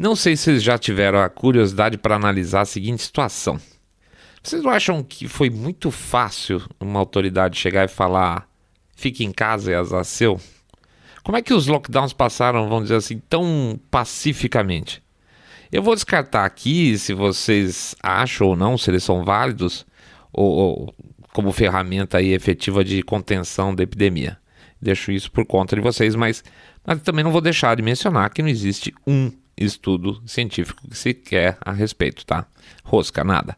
Não sei se vocês já tiveram a curiosidade para analisar a seguinte situação. Vocês não acham que foi muito fácil uma autoridade chegar e falar fique em casa e azar seu? Como é que os lockdowns passaram, vamos dizer assim, tão pacificamente? Eu vou descartar aqui se vocês acham ou não, se eles são válidos ou como ferramenta aí efetiva de contenção da epidemia. Deixo isso por conta de vocês, mas também não vou deixar de mencionar que não existe um estudo científico que se quer a respeito, tá? Rosca, nada.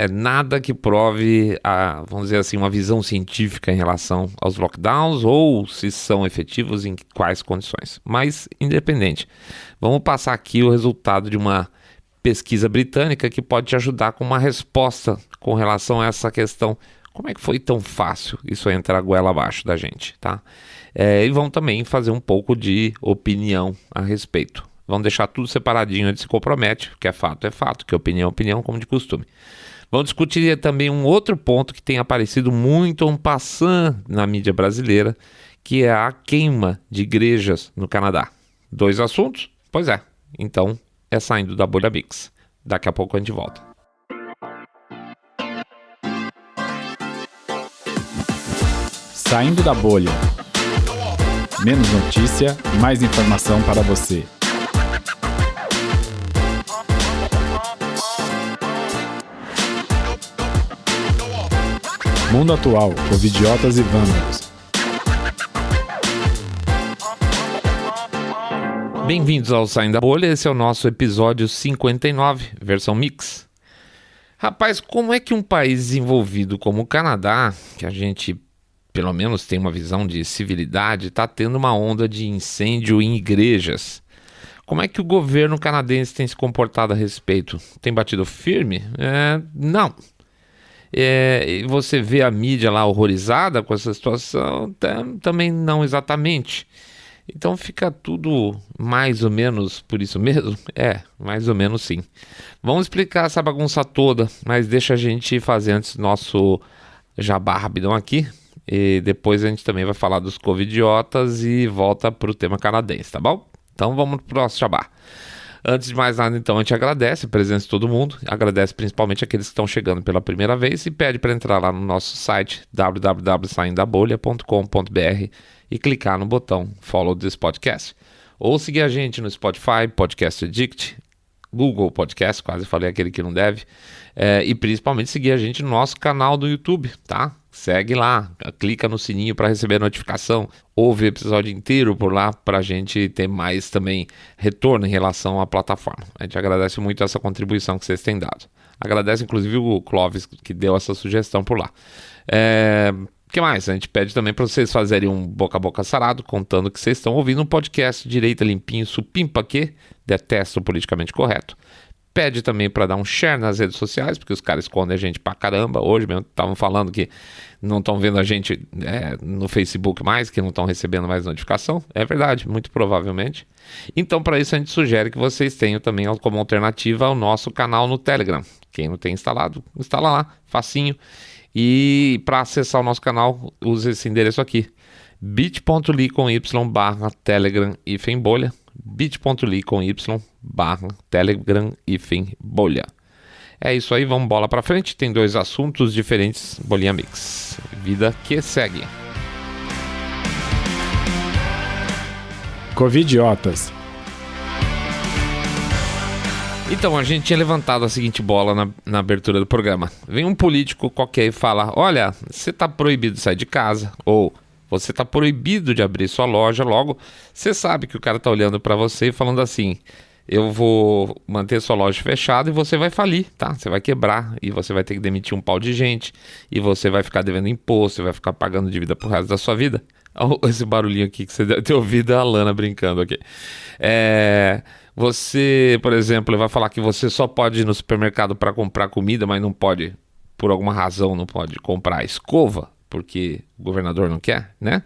Nada que prove, vamos dizer assim, uma visão científica em relação aos lockdowns ou se são efetivos em quais condições. Mas, independente, vamos passar aqui o resultado de uma pesquisa britânica que pode te ajudar com uma resposta com relação a essa questão. Como é que foi tão fácil isso entrar a goela abaixo da gente, tá? E vamos também fazer um pouco de opinião a respeito. Vamos deixar tudo separadinho, onde se compromete, que é fato, que opinião é opinião, como de costume. Vamos discutir também um outro ponto que tem aparecido muito en passant na mídia brasileira, que é a queima de igrejas no Canadá. 2 assuntos? Pois é. Então, é Saindo da Bolha Mix. Daqui a pouco a gente volta. Saindo da Bolha. Menos notícia e mais informação para você. Mundo atual, covidiotas e vândalos. Bem-vindos ao Saindo da Bolha, esse é o nosso episódio 59, versão mix. Rapaz, como é que um país desenvolvido como o Canadá, que a gente pelo menos tem uma visão de civilidade, está tendo uma onda de incêndio em igrejas? Como é que o governo canadense tem se comportado a respeito? Tem batido firme? Não. Você vê a mídia lá horrorizada com essa situação? Também não exatamente. Então fica tudo mais ou menos por isso mesmo? Mais ou menos sim. Vamos explicar essa bagunça toda, mas deixa a gente fazer antes nosso jabá rapidão aqui. E depois a gente também vai falar dos covidiotas e volta para o tema canadense, tá bom? Então vamos para o nosso jabá. Antes de mais nada, então, a gente agradece a presença de todo mundo, agradece principalmente aqueles que estão chegando pela primeira vez e pede para entrar lá no nosso site www.saindabolha.com.br e clicar no botão Follow this podcast. Ou seguir a gente no Spotify, Podcast Addict, Google Podcast, quase falei aquele que não deve, e principalmente seguir a gente no nosso canal do YouTube, tá? Segue lá, clica no sininho para receber a notificação, ouve o episódio inteiro por lá para a gente ter mais também retorno em relação à plataforma. A gente agradece muito essa contribuição que vocês têm dado. Agradece inclusive o Clóvis que deu essa sugestão por lá. O que mais? A gente pede também para vocês fazerem um boca a boca sarado, contando que vocês estão ouvindo um podcast direita limpinho, supimpa que detesto o politicamente correto. Pede também para dar um share nas redes sociais, porque os caras escondem a gente pra caramba. Hoje mesmo estavam falando que não estão vendo a gente no Facebook mais, que não estão recebendo mais notificação. É verdade, muito provavelmente. Então, para isso, a gente sugere que vocês tenham também como alternativa o nosso canal no Telegram. Quem não tem instalado, instala lá, facinho. E para acessar o nosso canal, use esse endereço aqui: bit.ly/telegram-bolha. bit.ly/telegram-bolha. É isso aí, vamos bola pra frente. Tem 2 assuntos diferentes, bolinha mix. Vida que segue. Covidiotas. Então, a gente tinha levantado a seguinte bola na abertura do programa. Vem um político qualquer e fala: olha, você tá proibido de sair de casa, ou você está proibido de abrir sua loja. Logo, você sabe que o cara está olhando para você e falando assim: eu vou manter sua loja fechada e você vai falir, tá? Você vai quebrar e você vai ter que demitir um pau de gente e você vai ficar devendo imposto, você vai ficar pagando dívida pro resto da sua vida. Olha esse barulhinho aqui que você deve ter ouvido, a Lana brincando aqui. Você, por exemplo, vai falar que você só pode ir no supermercado para comprar comida, mas não pode, por alguma razão, não pode comprar escova, porque o governador não quer, né?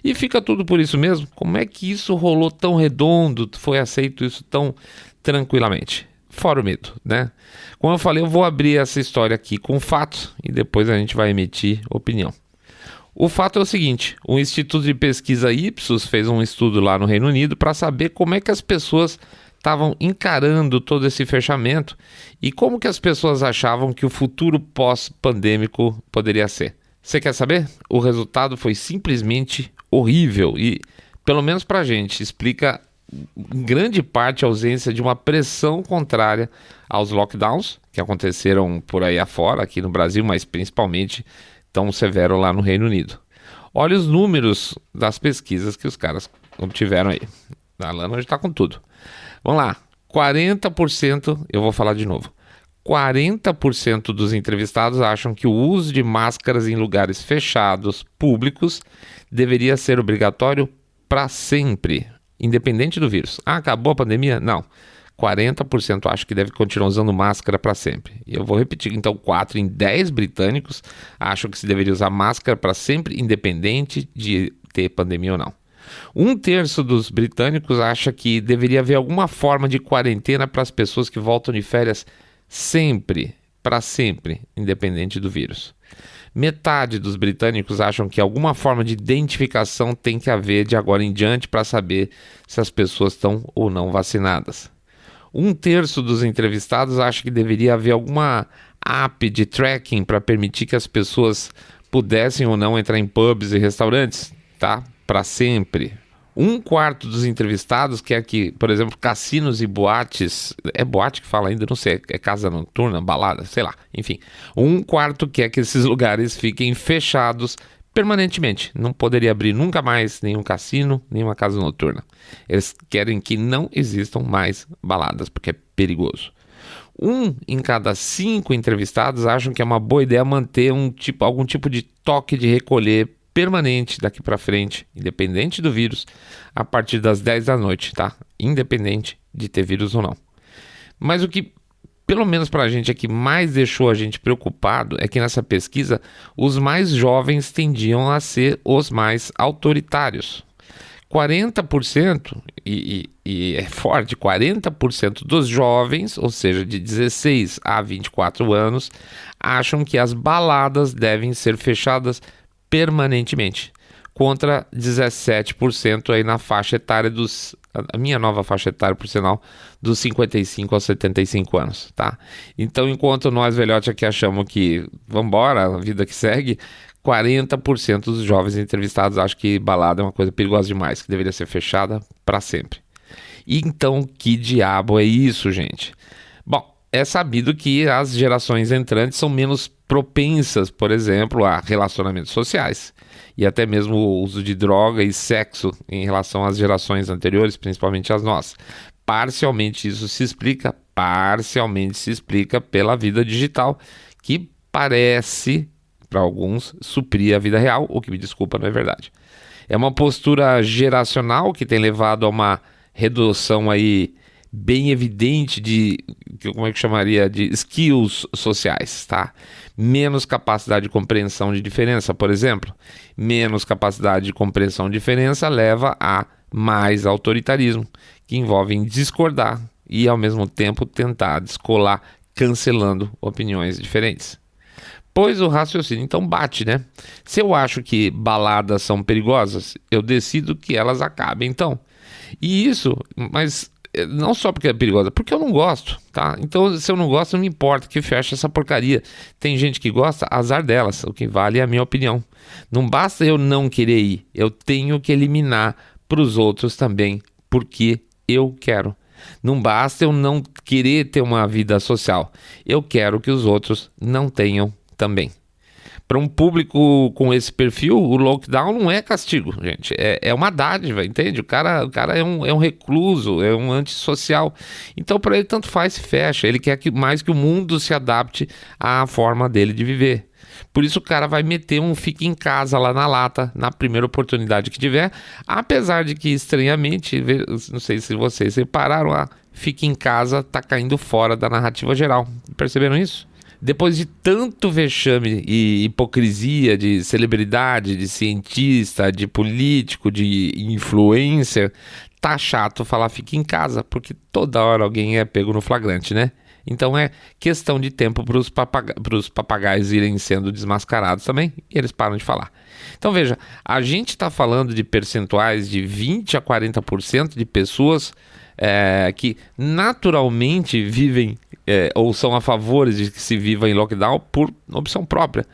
E fica tudo por isso mesmo. Como é que isso rolou tão redondo, foi aceito isso tão tranquilamente? Fora o medo, né? Como eu falei, eu vou abrir essa história aqui com fatos e depois a gente vai emitir opinião. O fato é o seguinte: o Instituto de Pesquisa Ipsos fez um estudo lá no Reino Unido para saber como é que as pessoas estavam encarando todo esse fechamento e como que as pessoas achavam que o futuro pós-pandêmico poderia ser. Você quer saber? O resultado foi simplesmente horrível e, pelo menos pra gente, explica em grande parte a ausência de uma pressão contrária aos lockdowns que aconteceram por aí afora, aqui no Brasil, mas principalmente tão severo lá no Reino Unido. Olha os números das pesquisas que os caras obtiveram aí. A Lana hoje está com tudo. Vamos lá, 40%, eu vou falar de novo. 40% dos entrevistados acham que o uso de máscaras em lugares fechados, públicos, deveria ser obrigatório para sempre, independente do vírus. Ah, acabou a pandemia? Não. 40% acham que deve continuar usando máscara para sempre. E eu vou repetir, então 4 em 10 britânicos acham que se deveria usar máscara para sempre, independente de ter pandemia ou não. 1/3 dos britânicos acha que deveria haver alguma forma de quarentena para as pessoas que voltam de férias sempre, para sempre, independente do vírus. Metade dos britânicos acham que alguma forma de identificação tem que haver de agora em diante para saber se as pessoas estão ou não vacinadas. 1/3 dos entrevistados acha que deveria haver alguma app de tracking para permitir que as pessoas pudessem ou não entrar em pubs e restaurantes, tá? Para sempre. 1/4 dos entrevistados quer que, por exemplo, cassinos e boates, é boate que fala ainda, não sei, é casa noturna, balada, sei lá, enfim. 1/4 quer que esses lugares fiquem fechados permanentemente. Não poderia abrir nunca mais nenhum cassino, nenhuma casa noturna. Eles querem que não existam mais baladas, porque é perigoso. 1 em cada 5 entrevistados acham que é uma boa ideia manter algum tipo de toque de recolher permanente daqui para frente, independente do vírus, a partir das 10 da noite, tá? Independente de ter vírus ou não. Mas o que, pelo menos para a gente aqui, mais deixou a gente preocupado é que nessa pesquisa, os mais jovens tendiam a ser os mais autoritários. 40%, e é forte, 40% dos jovens, ou seja, de 16 a 24 anos, acham que as baladas devem ser fechadas permanentemente, contra 17% aí na faixa etária a minha nova faixa etária, por sinal, dos 55 aos 75 anos, tá? Então, enquanto nós, velhote, aqui achamos que vambora, a vida que segue, 40% dos jovens entrevistados acham que balada é uma coisa perigosa demais, que deveria ser fechada para sempre. E então, que diabo é isso, gente? Bom, é sabido que as gerações entrantes são menos propensas, por exemplo, a relacionamentos sociais e até mesmo o uso de droga e sexo em relação às gerações anteriores, principalmente as nossas. Parcialmente se explica pela vida digital, que parece, para alguns, suprir a vida real, o que, me desculpa, não é verdade. É uma postura geracional que tem levado a uma redução aí bem evidente de, como é que chamaria, de skills sociais, tá? Menos capacidade de compreensão de diferença, por exemplo. Menos capacidade de compreensão de diferença leva a mais autoritarismo, que envolve discordar e, ao mesmo tempo, tentar descolar, cancelando opiniões diferentes. Pois o raciocínio então bate, né? Se eu acho que baladas são perigosas, eu decido que elas acabem então. E isso, mas não só porque é perigosa, porque eu não gosto, tá? Então, se eu não gosto, não me importa que feche essa porcaria. Tem gente que gosta, azar delas, o que vale é a minha opinião. Não basta eu não querer ir, eu tenho que eliminar para os outros também, porque eu quero. Não basta eu não querer ter uma vida social, eu quero que os outros não tenham também. Para um público com esse perfil, o lockdown não é castigo, gente. É uma dádiva, entende? O cara é um recluso, é um antissocial. Então, para ele, tanto faz se fecha. Ele quer mais que o mundo se adapte à forma dele de viver. Por isso, o cara vai meter um fica em casa lá na lata, na primeira oportunidade que tiver. Apesar de que, estranhamente, não sei se vocês repararam, a fica em casa tá caindo fora da narrativa geral. Perceberam isso? Depois de tanto vexame e hipocrisia de celebridade, de cientista, de político, de influencer, tá chato falar fica em casa, porque toda hora alguém é pego no flagrante, né? Então é questão de tempo para os papagaios irem sendo desmascarados também, e eles param de falar. Então veja, a gente está falando de percentuais de 20 a 40% de pessoas que naturalmente vivem ou são a favor de que se viva em lockdown por opção própria.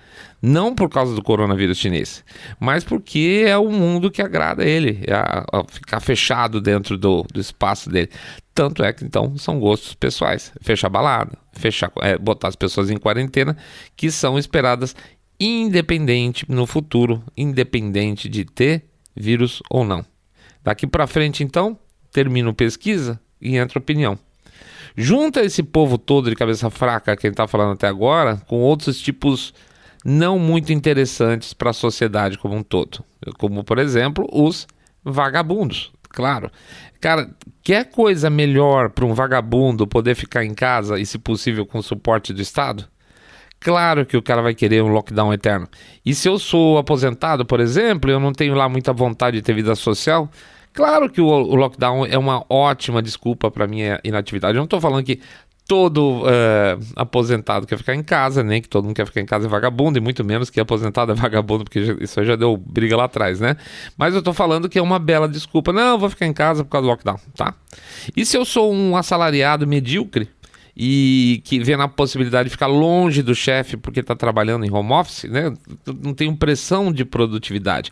Não por causa do coronavírus chinês, mas porque é o mundo que agrada ele, a ficar fechado dentro do espaço dele. Tanto é que, então, são gostos pessoais. Fechar balada, botar as pessoas em quarentena, que são esperadas independente no futuro, independente de ter vírus ou não. Daqui para frente, então, termino pesquisa e entra opinião. Junta esse povo todo de cabeça fraca que a gente está falando até agora com outros tipos não muito interessantes para a sociedade como um todo. Como, por exemplo, os vagabundos. Claro. Cara, quer coisa melhor para um vagabundo poder ficar em casa e, se possível, com suporte do Estado? Claro que o cara vai querer um lockdown eterno. E se eu sou aposentado, por exemplo, eu não tenho lá muita vontade de ter vida social, claro que o lockdown é uma ótima desculpa para minha inatividade. Eu não estou falando que todo aposentado quer ficar em casa, nem que todo mundo quer ficar em casa é vagabundo, e muito menos que aposentado é vagabundo, porque isso aí já deu briga lá atrás, né? Mas eu tô falando que é uma bela desculpa. Não, eu vou ficar em casa por causa do lockdown, tá? E se eu sou um assalariado medíocre e que vê na possibilidade de ficar longe do chefe porque tá trabalhando em home office, né? Não tenho pressão de produtividade.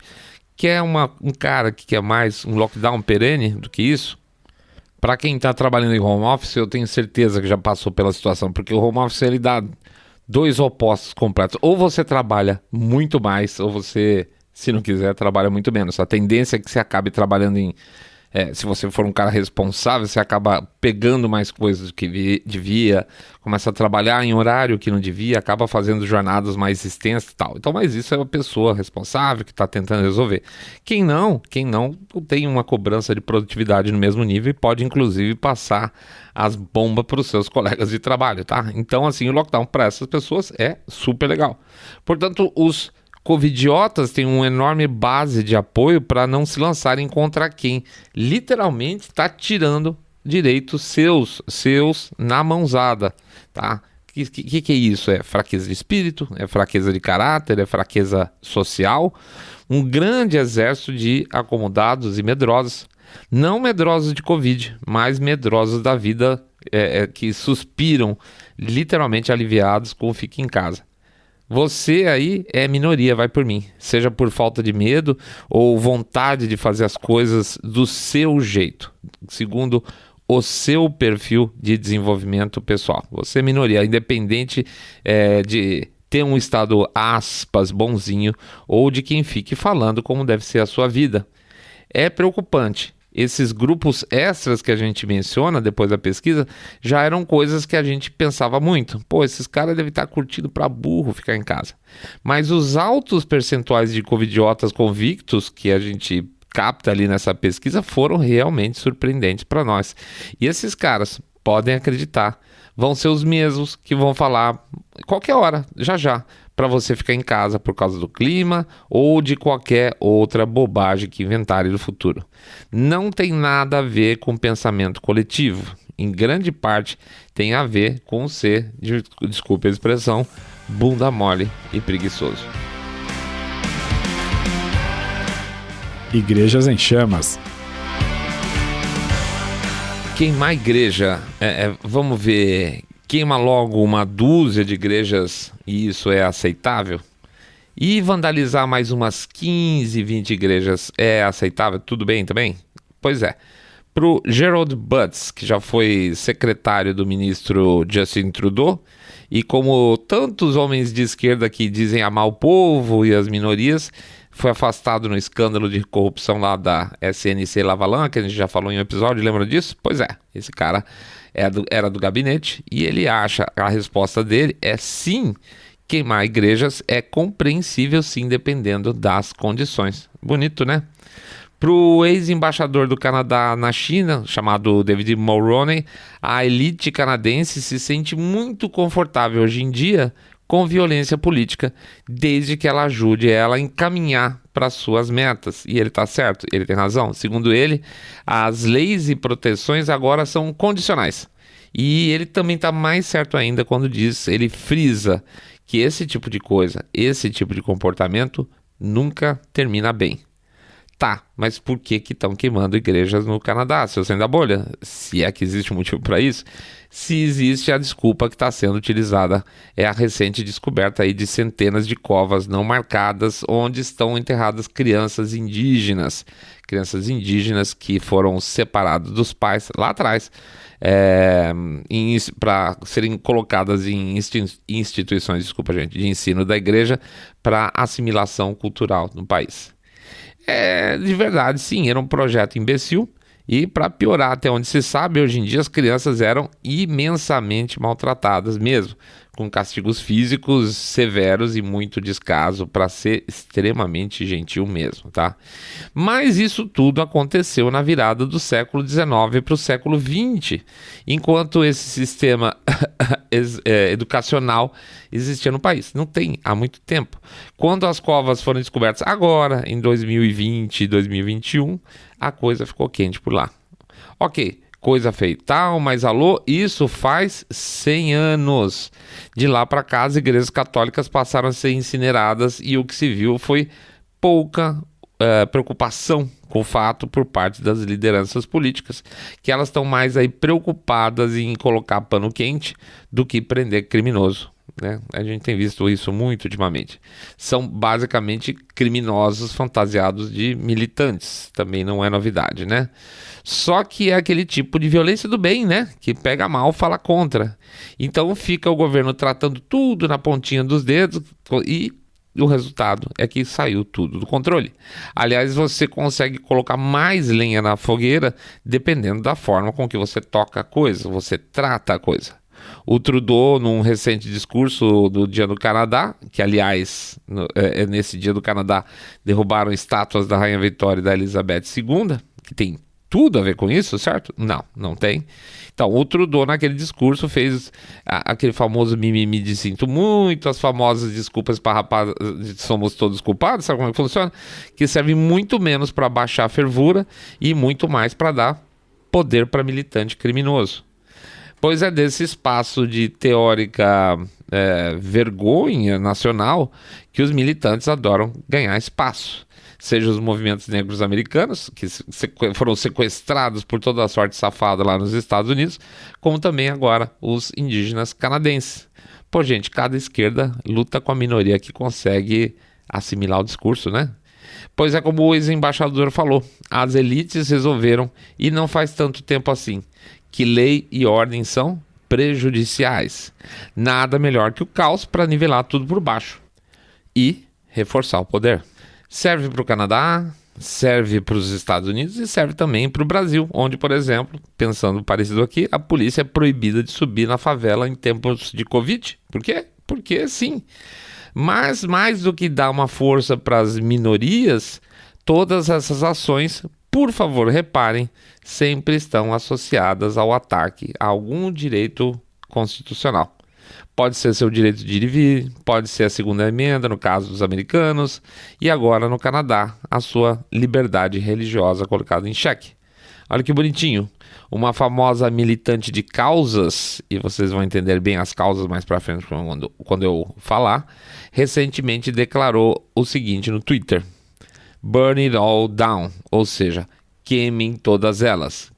Quer um cara que quer mais um lockdown perene do que isso? Para quem está trabalhando em home office, eu tenho certeza que já passou pela situação, porque o home office ele dá dois opostos completos. Ou você trabalha muito mais, ou você, se não quiser, trabalha muito menos. A tendência é que você acabe trabalhando se você for um cara responsável, você acaba pegando mais coisas do que devia, começa a trabalhar em horário que não devia, acaba fazendo jornadas mais extensas e tal. Então, mas isso é uma pessoa responsável que está tentando resolver. Quem não tem uma cobrança de produtividade no mesmo nível e pode, inclusive, passar as bombas para os seus colegas de trabalho, tá? Então, assim, o lockdown para essas pessoas é super legal. Portanto, os covidiotas têm uma enorme base de apoio para não se lançarem contra quem literalmente está tirando direitos seus na mãozada, tá? Que é isso? É fraqueza de espírito? É fraqueza de caráter? É fraqueza social? Um grande exército de acomodados e medrosos, não medrosos de Covid, mas medrosos da vida, que suspiram literalmente aliviados com o fique em casa. Você aí é minoria, vai por mim. Seja por falta de medo ou vontade de fazer as coisas do seu jeito, segundo o seu perfil de desenvolvimento pessoal. Você é minoria, independente de ter um estado, aspas, bonzinho, ou de quem fique falando como deve ser a sua vida. É preocupante. Esses grupos extras que a gente menciona depois da pesquisa já eram coisas que a gente pensava muito. Pô, esses caras devem estar curtindo pra burro ficar em casa. Mas os altos percentuais de covidiotas convictos que a gente capta ali nessa pesquisa foram realmente surpreendentes para nós. E esses caras, podem acreditar, vão ser os mesmos que vão falar qualquer hora, já, para você ficar em casa por causa do clima ou de qualquer outra bobagem que inventarem no futuro. Não tem nada a ver com pensamento coletivo. Em grande parte tem a ver com ser, desculpe a expressão, bunda mole e preguiçoso. Igrejas em chamas. Queimar igreja, vamos ver, queima logo uma dúzia de igrejas e isso é aceitável? E vandalizar mais umas 15, 20 igrejas é aceitável? Tudo bem também? Pois é. Para o Gerald Butts, que já foi secretário do ministro Justin Trudeau, e como tantos homens de esquerda que dizem amar o povo e as minorias, foi afastado no escândalo de corrupção lá da SNC Lavalin, que a gente já falou em um episódio, lembra disso? Pois é, esse cara era do gabinete e ele acha, a resposta dele é sim, queimar igrejas é compreensível sim, dependendo das condições. Bonito, né? Para o ex-embaixador do Canadá na China, chamado David Mulroney, a elite canadense se sente muito confortável hoje em dia com violência política, desde que ela ajude ela a encaminhar para suas metas. E ele está certo, ele tem razão. Segundo ele, as leis e proteções agora são condicionais. E ele também está mais certo ainda quando ele frisa que esse tipo de coisa, esse tipo de comportamento nunca termina bem. Tá, mas por que estão queimando igrejas no Canadá, seu Saindo da Bolha? Se é que existe um motivo para isso. Se existe, a desculpa que está sendo utilizada é a recente descoberta aí de centenas de covas não marcadas onde estão enterradas crianças indígenas que foram separadas dos pais lá atrás para serem colocadas em instituições, de ensino da igreja para assimilação cultural no país. De verdade, sim, era um projeto imbecil e, para piorar, até onde se sabe, hoje em dia as crianças eram imensamente maltratadas mesmo, com castigos físicos severos e muito descaso, para ser extremamente gentil mesmo, tá? Mas isso tudo aconteceu na virada do século XIX para o século XX, enquanto esse sistema educacional existia no país. Não tem há muito tempo. Quando as covas foram descobertas agora, em 2020 e 2021, a coisa ficou quente por lá. Ok, coisa feita, mas alô, isso faz 100 anos. De lá para cá, as igrejas católicas passaram a ser incineradas e o que se viu foi pouca preocupação com o fato por parte das lideranças políticas, que elas estão mais aí preocupadas em colocar pano quente do que prender criminoso, né? A gente tem visto isso muito ultimamente. São basicamente criminosos fantasiados de militantes, também não é novidade, né? Só que é aquele tipo de violência do bem, né? Que pega mal, fala contra. Então fica o governo tratando tudo na pontinha dos dedos e o resultado é que saiu tudo do controle. Aliás, você consegue colocar mais lenha na fogueira dependendo da forma com que você toca a coisa, você trata a coisa. O Trudeau, num recente discurso do Dia do Canadá, que aliás, nesse Dia do Canadá, derrubaram estátuas da Rainha Vitória e da Elizabeth II, que tem tudo a ver com isso, certo? Não tem. Então, o Trudeau, naquele discurso, fez aquele famoso mimimi de sinto muito, as famosas desculpas esparrapadas de somos todos culpados, sabe como é que funciona? Que serve muito menos para baixar a fervura e muito mais para dar poder para militante criminoso. Pois é desse espaço de teórica vergonha nacional que os militantes adoram ganhar espaço. Seja os movimentos negros americanos, que foram sequestrados por toda a sorte safada lá nos Estados Unidos, como também agora os indígenas canadenses. Pô, gente, cada esquerda luta com a minoria que consegue assimilar o discurso, né? Pois é como o ex-embaixador falou, as elites resolveram, e não faz tanto tempo assim, que lei e ordem são prejudiciais. Nada melhor que o caos para nivelar tudo por baixo e reforçar o poder. Serve para o Canadá, serve para os Estados Unidos e serve também para o Brasil, onde, por exemplo, pensando parecido aqui, a polícia é proibida de subir na favela em tempos de Covid. Por quê? Porque sim. Mas mais do que dar uma força para as minorias, todas essas ações, por favor, reparem, sempre estão associadas ao ataque a algum direito constitucional. Pode ser seu direito de ir e vir, pode ser a segunda emenda, no caso dos americanos, e agora no Canadá, a sua liberdade religiosa colocada em xeque. Olha que bonitinho, uma famosa militante de causas, e vocês vão entender bem as causas mais pra frente quando eu falar, recentemente declarou o seguinte no Twitter: Burn it all down, ou seja, queimem todas elas.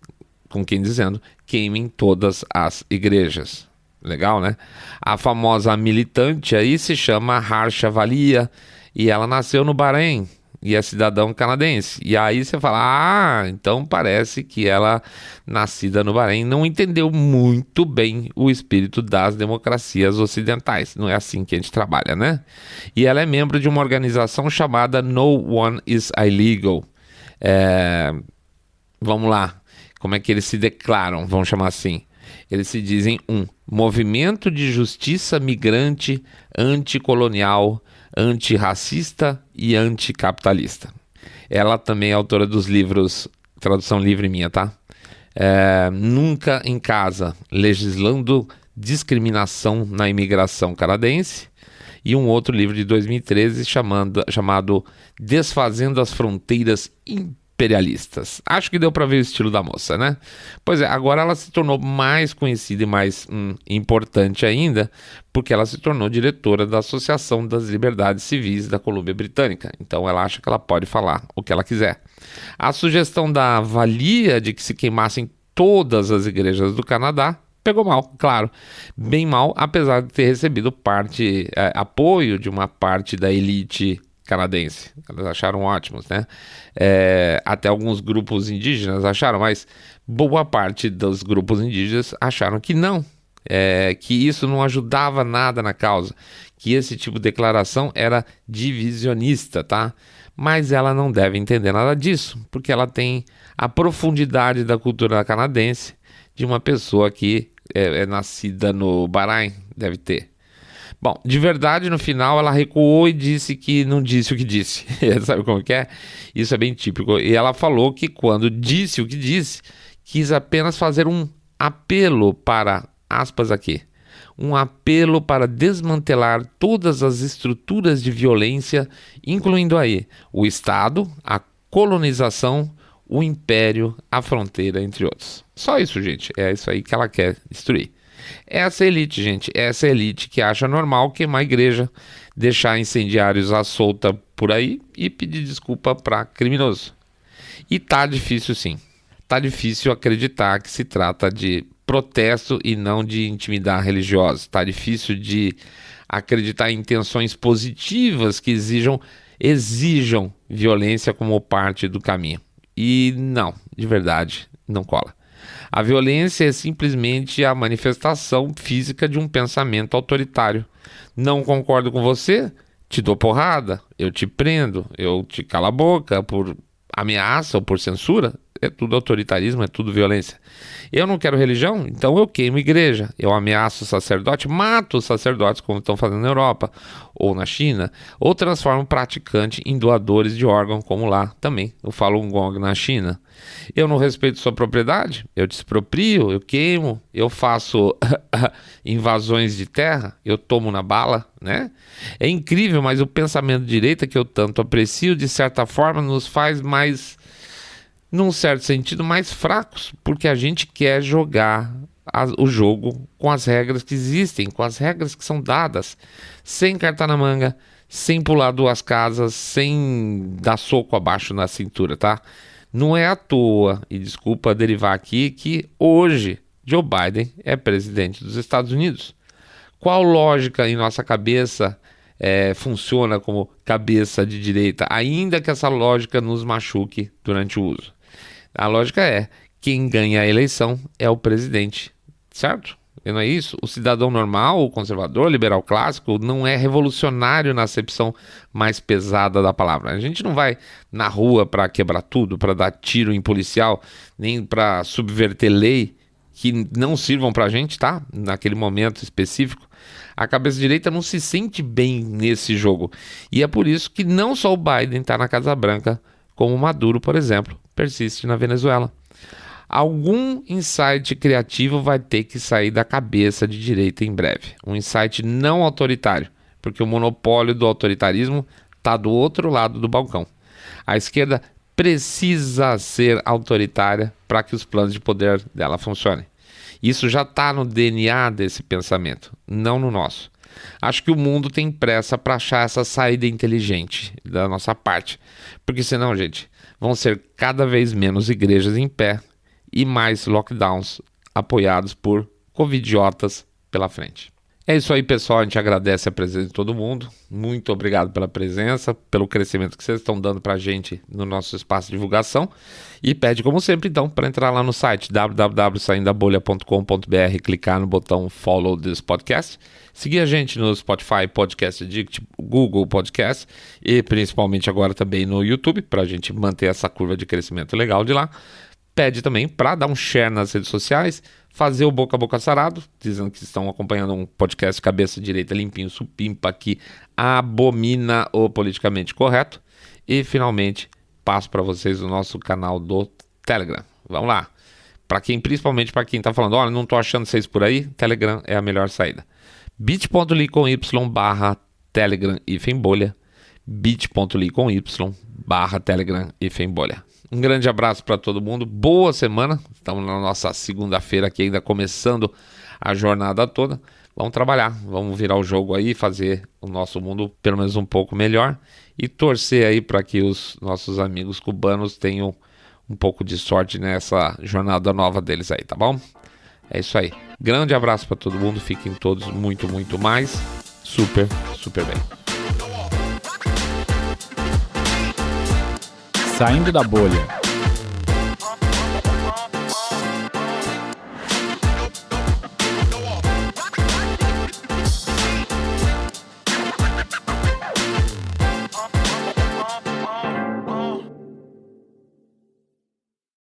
Com quem dizendo, queimem todas as igrejas. Legal, né? A famosa militante aí se chama Harsha Valia e ela nasceu no Bahrein e é cidadão canadense. E aí você fala, então parece que ela, nascida no Bahrein, não entendeu muito bem o espírito das democracias ocidentais. Não é assim que a gente trabalha, né? E ela é membro de uma organização chamada No One is Illegal. Vamos lá, como é que eles se declaram? Vamos chamar assim. Eles se dizem um movimento de justiça migrante, anticolonial, antirracista e anticapitalista. Ela também é autora dos livros, tradução livre minha, tá? Nunca em Casa, legislando discriminação na imigração canadense, e um outro livro de 2013 chamado Desfazendo as Fronteiras Imperialistas imperialistas. Acho que deu para ver o estilo da moça, né? Pois é, agora ela se tornou mais conhecida e mais importante ainda, porque ela se tornou diretora da Associação das Liberdades Civis da Colômbia Britânica. Então ela acha que ela pode falar o que ela quiser. A sugestão da valia de que se queimassem todas as igrejas do Canadá pegou mal, claro, bem mal, apesar de ter recebido apoio de uma parte da elite canadense. Elas acharam ótimos, né? Até alguns grupos indígenas acharam, mas boa parte dos grupos indígenas acharam que não, que isso não ajudava nada na causa, que esse tipo de declaração era divisionista, tá? Mas ela não deve entender nada disso, porque ela tem a profundidade da cultura canadense de uma pessoa que é nascida no Bahrein, deve ter. Bom, de verdade, no final ela recuou e disse que não disse o que disse. Sabe como que é? Isso é bem típico. E ela falou que quando disse o que disse, quis apenas fazer um apelo para, aspas aqui, um apelo para desmantelar todas as estruturas de violência, incluindo aí o Estado, a colonização, o império, a fronteira, entre outros. Só isso, gente. É isso aí que ela quer destruir. Essa elite, gente, essa elite que acha normal queimar a igreja, deixar incendiários à solta por aí e pedir desculpa para criminoso. E tá difícil sim. Tá difícil acreditar que se trata de protesto e não de intimidade religiosa. Tá difícil de acreditar em intenções positivas que exijam violência como parte do caminho. E não, de verdade, não cola. A violência é simplesmente a manifestação física de um pensamento autoritário. Não concordo com você? Te dou porrada, eu te prendo, eu te calo a boca por ameaça ou por censura. É tudo autoritarismo, é tudo violência. Eu não quero religião, então eu queimo igreja. Eu ameaço o sacerdote, mato os sacerdotes, como estão fazendo na Europa ou na China, ou transformo o praticante em doadores de órgão, como lá também, o Falun Gong na China. Eu não respeito sua propriedade, eu te exproprio, eu queimo, eu faço invasões de terra, eu tomo na bala, né? É incrível, mas o pensamento de direita que eu tanto aprecio, de certa forma, nos faz mais, num certo sentido, mais fracos, porque a gente quer jogar o jogo com as regras que existem, com as regras que são dadas, sem carta na manga, sem pular duas casas, sem dar soco abaixo na cintura, tá? Não é à toa, e desculpa derivar aqui, que hoje Joe Biden é presidente dos Estados Unidos. Qual lógica em nossa cabeça funciona como cabeça de direita, ainda que essa lógica nos machuque durante o uso? A lógica é, quem ganha a eleição é o presidente, certo? E não é isso? O cidadão normal, o conservador, o liberal clássico, não é revolucionário na acepção mais pesada da palavra. A gente não vai na rua para quebrar tudo, para dar tiro em policial, nem para subverter lei que não sirvam para a gente, tá? Naquele momento específico. A cabeça direita não se sente bem nesse jogo. E é por isso que não só o Biden está na Casa Branca, como o Maduro, por exemplo, persiste na Venezuela. Algum insight criativo vai ter que sair da cabeça de direita em breve. Um insight não autoritário, porque o monopólio do autoritarismo está do outro lado do balcão. A esquerda precisa ser autoritária para que os planos de poder dela funcionem. Isso já está no DNA desse pensamento, não no nosso. Acho que o mundo tem pressa para achar essa saída inteligente da nossa parte, porque senão, gente, vão ser cada vez menos igrejas em pé e mais lockdowns apoiados por covidiotas pela frente. É isso aí, pessoal. A gente agradece a presença de todo mundo. Muito obrigado pela presença, pelo crescimento que vocês estão dando para a gente no nosso espaço de divulgação. E pede, como sempre, então, para entrar lá no site www.saindabolha.com.br, clicar no botão Follow this podcast, seguir a gente no Spotify, Podcast Addict, Google Podcast e principalmente agora também no YouTube, para a gente manter essa curva de crescimento legal de lá. Pede também para dar um share nas redes sociais, fazer o boca a boca sarado, dizendo que estão acompanhando um podcast cabeça direita limpinho, supimpa, que abomina o politicamente correto. E finalmente, passo para vocês o nosso canal do Telegram. Vamos lá. Principalmente para quem está falando, olha, não estou achando vocês por aí, Telegram é a melhor saída. bit.ly/Telegram-bolha, bit.ly/Telegram-bolha. Um grande abraço para todo mundo, boa semana. Estamos na nossa segunda-feira aqui ainda começando a jornada toda. Vamos trabalhar, vamos virar o jogo aí, fazer o nosso mundo pelo menos um pouco melhor e torcer aí para que os nossos amigos cubanos tenham um pouco de sorte nessa jornada nova deles aí, tá bom? É isso aí. Grande abraço para todo mundo, fiquem todos muito mais super bem. Saindo da bolha.